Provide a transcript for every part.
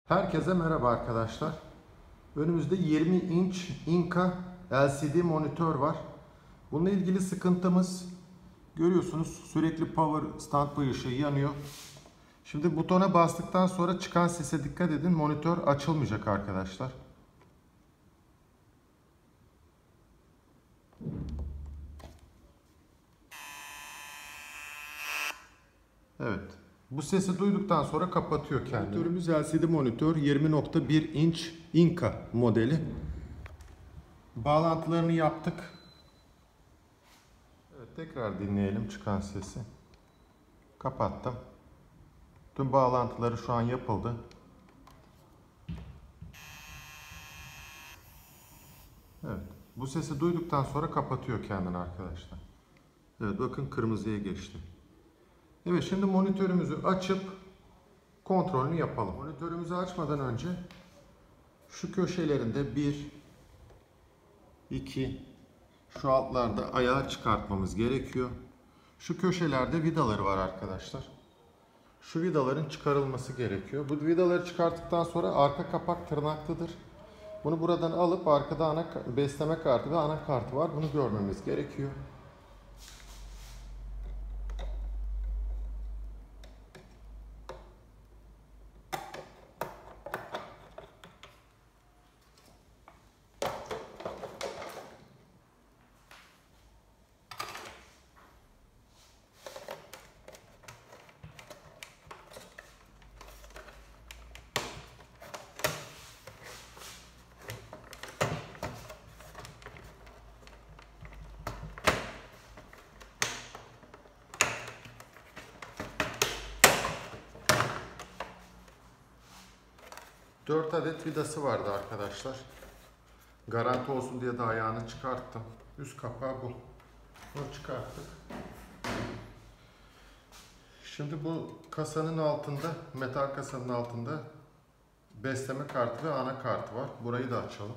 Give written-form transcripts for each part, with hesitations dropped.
Herkese merhaba arkadaşlar. Önümüzde 20 inç Inca LCD monitör var. Bununla ilgili sıkıntımız, görüyorsunuz, sürekli power standby ışığı yanıyor. Şimdi butona bastıktan sonra çıkan sese dikkat edin. Monitör açılmayacak arkadaşlar. Evet. Bu sesi duyduktan sonra kapatıyor kendini. Monitörümüz LCD monitör, 20.1 inç Inca modeli. Bağlantılarını yaptık. Evet, tekrar dinleyelim çıkan sesi. Kapattım. Tüm bağlantıları şu an yapıldı. Evet. Bu sesi duyduktan sonra kapatıyor kendini arkadaşlar. Evet, bakın kırmızıya geçti. Evet, şimdi monitörümüzü açıp kontrolünü yapalım. Monitörümüzü açmadan önce şu köşelerinde 1, 2, şu altlarda ayağı çıkartmamız gerekiyor. Şu köşelerde vidaları var arkadaşlar. Şu vidaların çıkarılması gerekiyor. Bu vidaları çıkarttıktan sonra arka kapak tırnaklıdır. Bunu buradan alıp arkada besleme kartı ve anakartı var. Bunu görmemiz gerekiyor. Dört adet vidası vardı arkadaşlar. Garanti olsun diye de ayağını çıkarttım. Üst kapağı bu. Bunu çıkarttık. Şimdi bu kasanın altında, metal kasanın altında besleme kartı ve anakartı var. Burayı da açalım.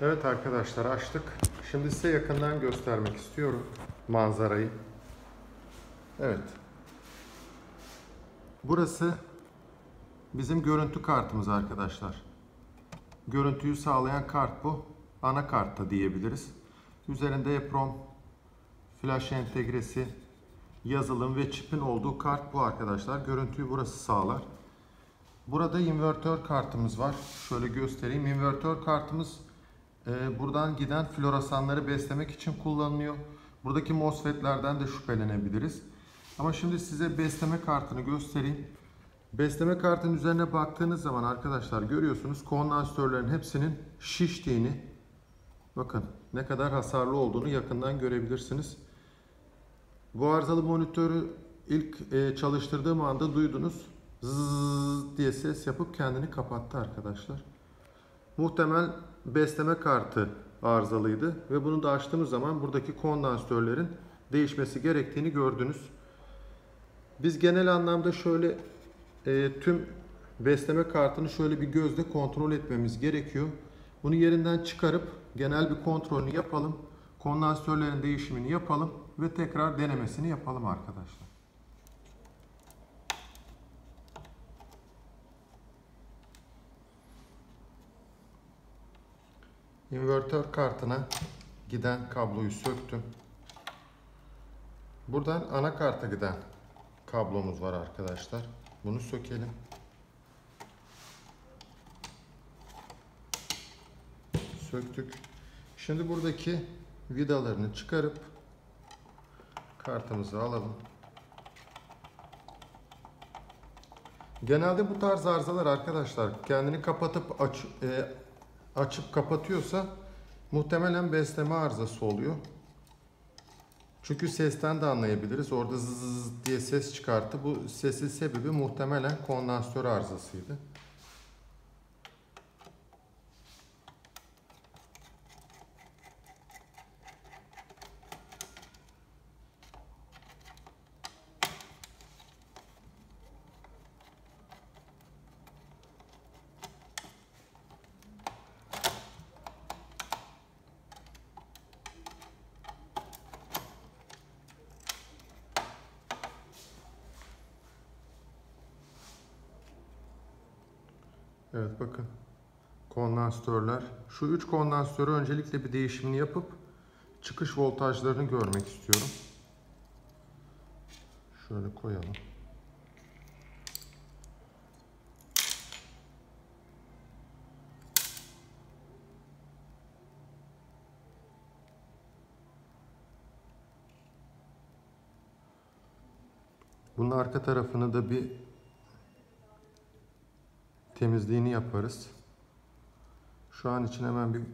Evet arkadaşlar, açtık. Şimdi size yakından göstermek istiyorum manzarayı. Evet. Burası bizim görüntü kartımız arkadaşlar. Görüntüyü sağlayan kart bu. Anakart da diyebiliriz. Üzerinde EEPROM flash entegresi, yazılım ve çipin olduğu kart bu arkadaşlar. Görüntüyü burası sağlar. Burada invertör kartımız var. Şöyle göstereyim. İnvertör kartımız buradan giden floresanları beslemek için kullanılıyor. Buradaki MOSFET'lerden de şüphelenebiliriz. Ama şimdi size besleme kartını göstereyim. Besleme kartının üzerine baktığınız zaman arkadaşlar görüyorsunuz kondansatörlerin hepsinin şiştiğini, bakın ne kadar hasarlı olduğunu yakından görebilirsiniz. Bu arızalı monitörü ilk çalıştırdığım anda duydunuz. Zzz diye ses yapıp kendini kapattı arkadaşlar. Muhtemel besleme kartı arızalıydı ve bunu da açtığımız zaman buradaki kondansatörlerin değişmesi gerektiğini gördünüz. Biz genel anlamda şöyle tüm besleme kartını şöyle bir gözle kontrol etmemiz gerekiyor. Bunu yerinden çıkarıp genel bir kontrolünü yapalım. Kondansatörlerin değişimini yapalım ve tekrar denemesini yapalım arkadaşlar. İnvertör kartına giden kabloyu söktüm. Buradan anakarta giden kablomuz var arkadaşlar. Bunu sökelim. Söktük. Şimdi buradaki vidalarını çıkarıp kartımızı alalım. Genelde bu tarz arızalar arkadaşlar kendini kapatıp açıp kapatıyorsa muhtemelen besleme arızası oluyor. Çünkü sesten de anlayabiliriz. Orada zzz diye ses çıkarttı. Bu sesin sebebi muhtemelen kondansatör arızasıydı. Evet bakın. Kondansatörler. Şu 3 kondansatörü öncelikle bir değişimini yapıp çıkış voltajlarını görmek istiyorum. Şöyle koyalım. Bunun arka tarafını da bir temizliğini yaparız. Şu an için hemen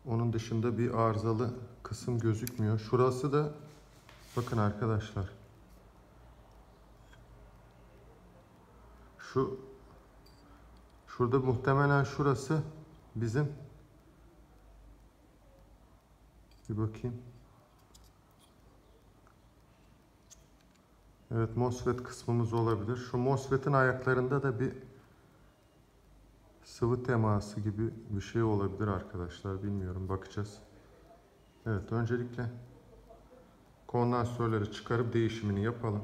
onun dışında bir arızalı kısım gözükmüyor. Şurası da bakın arkadaşlar. Şurada muhtemelen şurası bizim bir bakayım. Evet, MOSFET kısmımız olabilir. Şu MOSFET'in ayaklarında da bir sıvı teması gibi bir şey olabilir arkadaşlar. Bilmiyorum, bakacağız. Evet, öncelikle kondansatörleri çıkarıp değişimini yapalım.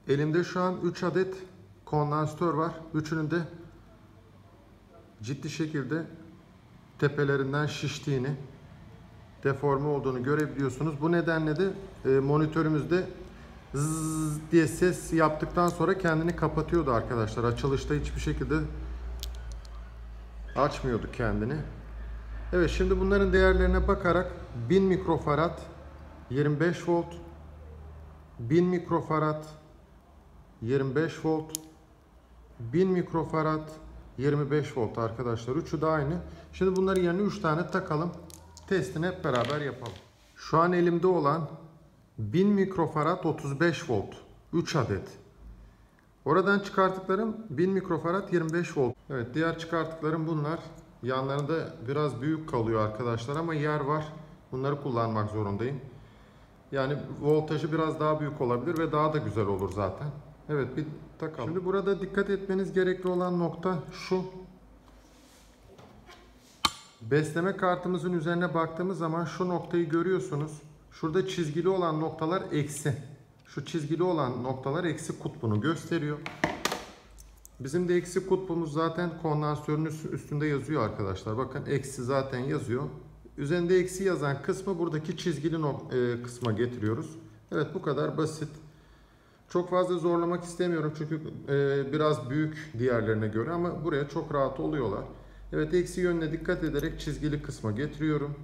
Elimde şu an 3 adet kondansatör var. Üçünün de ciddi şekilde tepelerinden şiştiğini, deforme olduğunu görebiliyorsunuz. Bu nedenle de monitörümüzde zzz diye ses yaptıktan sonra kendini kapatıyordu arkadaşlar. Açılışta hiçbir şekilde açmıyordu kendini. Evet, şimdi bunların değerlerine bakarak 1000 mikrofarad 25 volt, 1000 mikrofarad 25 volt, 1000 mikrofarad 25 volt arkadaşlar. Üçü de aynı. Şimdi bunların yerine 3 tane takalım. Testini hep beraber yapalım. Şu an elimde olan 1000 mikrofarad 35 volt. 3 adet. Oradan çıkarttıklarım 1000 mikrofarad 25 volt. Evet, diğer çıkarttıklarım bunlar. Yanlarında biraz büyük kalıyor arkadaşlar ama yer var. Bunları kullanmak zorundayım. Yani voltajı biraz daha büyük olabilir ve daha da güzel olur zaten. Evet, bir takalım. Şimdi burada dikkat etmeniz gerekli olan nokta şu. Besleme kartımızın üzerine baktığımız zaman şu noktayı görüyorsunuz. Şurada çizgili olan noktalar eksi. Şu çizgili olan noktalar eksi kutbunu gösteriyor. Bizim de eksi kutbumuz zaten kondansatörün üstünde yazıyor arkadaşlar. Bakın eksi zaten yazıyor. Üzerinde eksi yazan kısmı buradaki çizgili kısma getiriyoruz. Evet, bu kadar basit. Çok fazla zorlamak istemiyorum çünkü biraz büyük diğerlerine göre ama buraya çok rahat oluyorlar. Evet, eksi yönüne dikkat ederek çizgili kısma getiriyorum.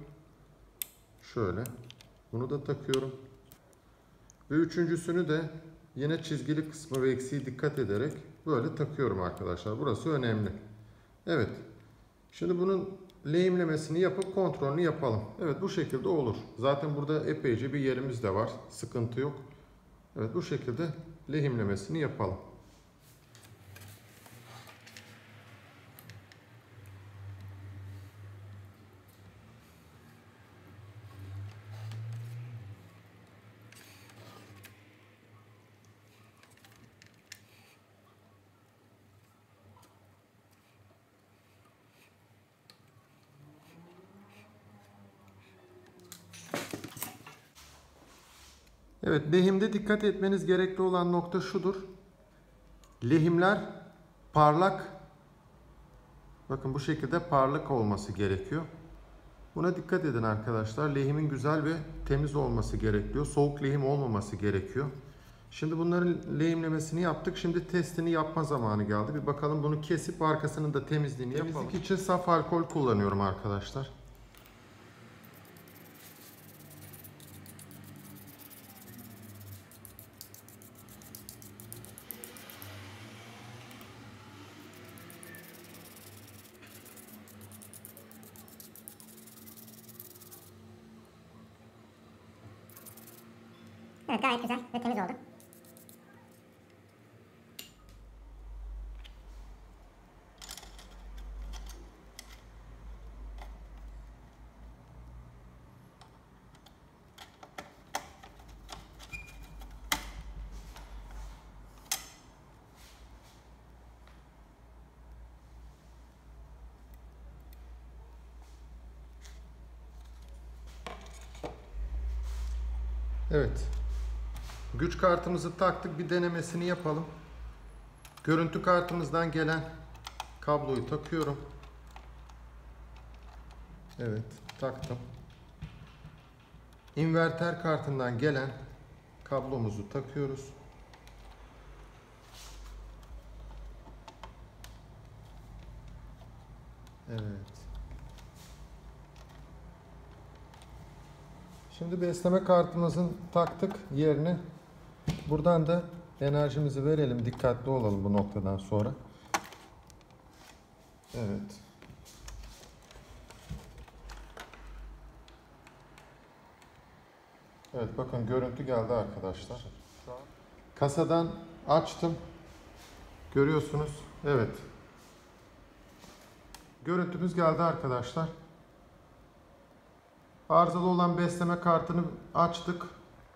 Şöyle. Bunu da takıyorum. Ve üçüncüsünü de yine çizgili kısmı ve eksiği dikkat ederek böyle takıyorum arkadaşlar. Burası önemli. Evet. Şimdi bunun lehimlemesini yapıp kontrolünü yapalım. Evet, bu şekilde olur. Zaten burada epeyce bir yerimiz de var. Sıkıntı yok. Evet, bu şekilde lehimlemesini yapalım. Evet, lehimde dikkat etmeniz gerekli olan nokta şudur. Lehimler parlak. Bakın bu şekilde parlak olması gerekiyor. Buna dikkat edin arkadaşlar. Lehimin güzel ve temiz olması gerekiyor. Soğuk lehim olmaması gerekiyor. Şimdi bunların lehimlemesini yaptık. Şimdi testini yapma zamanı geldi. Bir bakalım, bunu kesip arkasının da temizliğini yapalım. Temizlik için saf alkol kullanıyorum arkadaşlar. Evet, gayet güzel ve temiz oldu. Evet. Güç kartımızı taktık. Bir denemesini yapalım. Görüntü kartımızdan gelen kabloyu takıyorum. Evet, taktım. İnverter kartından gelen kablomuzu takıyoruz. Evet. Şimdi besleme kartımızın taktık yerine. Buradan da enerjimizi verelim. Dikkatli olalım bu noktadan sonra. Evet. Evet, bakın görüntü geldi arkadaşlar. Kasadan açtım. Görüyorsunuz. Evet. Görüntümüz geldi arkadaşlar. Arızalı olan besleme kartını açtık.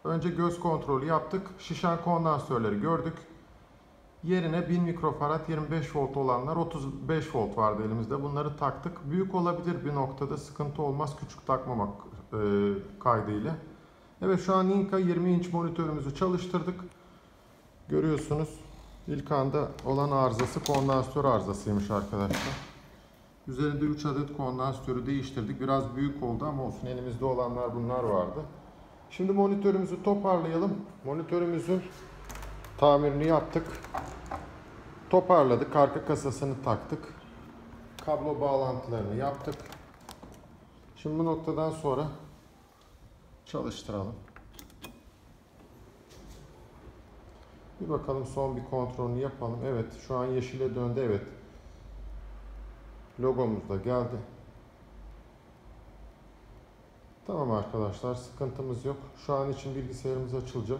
Önce göz kontrolü yaptık. Şişen kondansatörleri gördük. Yerine 1000 mikrofarad 25 volt olanlar, 35 volt vardı elimizde. Bunları taktık. Büyük olabilir bir noktada, sıkıntı olmaz küçük takmamak kaydıyla. Evet, şu an Inca 20 inç monitörümüzü çalıştırdık. Görüyorsunuz. İlk anda olan arızası kondansatör arızasıymış arkadaşlar. Üzerinde 3 adet kondansatörü değiştirdik. Biraz büyük oldu ama olsun, elimizde olanlar bunlar vardı. Şimdi monitörümüzü toparlayalım. Monitörümüzün tamirini yaptık. Toparladık. Arka kasasını taktık. Kablo bağlantılarını yaptık. Şimdi bu noktadan sonra çalıştıralım. Bir bakalım, son bir kontrolünü yapalım. Evet, şu an yeşile döndü. Evet. Logomuz da geldi. Tamam arkadaşlar, sıkıntımız yok. Şu an için bilgisayarımız açılacak.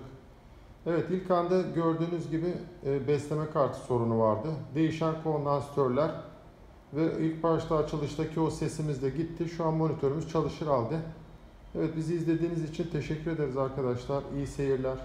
Evet, ilk anda gördüğünüz gibi besleme kartı sorunu vardı. Değişen kondansatörler ve ilk başta açılıştaki o sesimiz de gitti. Şu an monitörümüz çalışır halde. Evet, bizi izlediğiniz için teşekkür ederiz arkadaşlar. İyi seyirler.